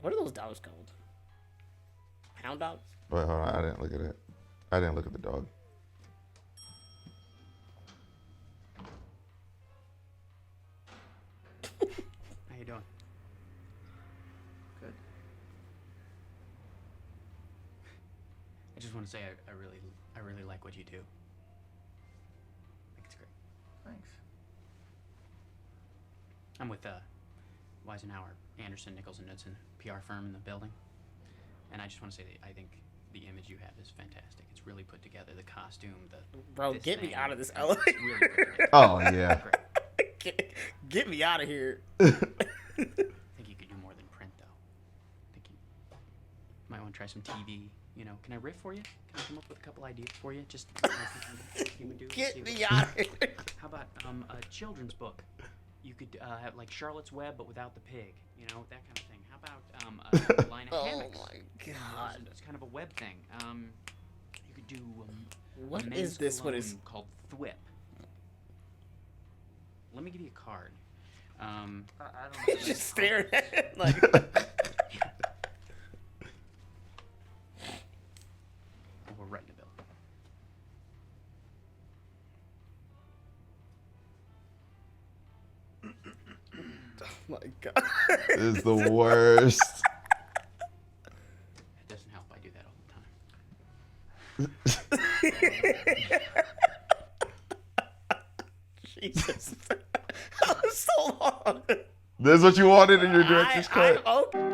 What are those dogs called? Hound dogs? Wait, hold on. I didn't look at it. I didn't look at the dog. How you doing? Good. I just want to say I really like what you do. I think it's great. Thanks. I'm with Weisenhower, Anderson, Nichols and Knudsen, PR firm in the building, and I just want to say that I think the image you have is fantastic. It's really put together. The costume, Bro, this get me thing, out of this it's elevator. really put together. Oh, yeah. Great. Get me out of here. I think you could do more than print, though. I think you might want to try some TV. You know, can I riff for you? Can I come up with a couple ideas for you? Just you would do. Get me out of here. How about a children's book? You could have like Charlotte's Web, but without the pig. You know, that kind of thing. How about a line of Oh hammocks? my god. It's kind of a web thing. You could do What a is men's this? What cologne is? called Thwip. Let me give you a card. I don't know. Just staring at it like. We're writing a bill. Oh my god. This is the worst. It doesn't help. I do that all the time. Jesus. That was so long. This is what you wanted in your director's cut? Okay.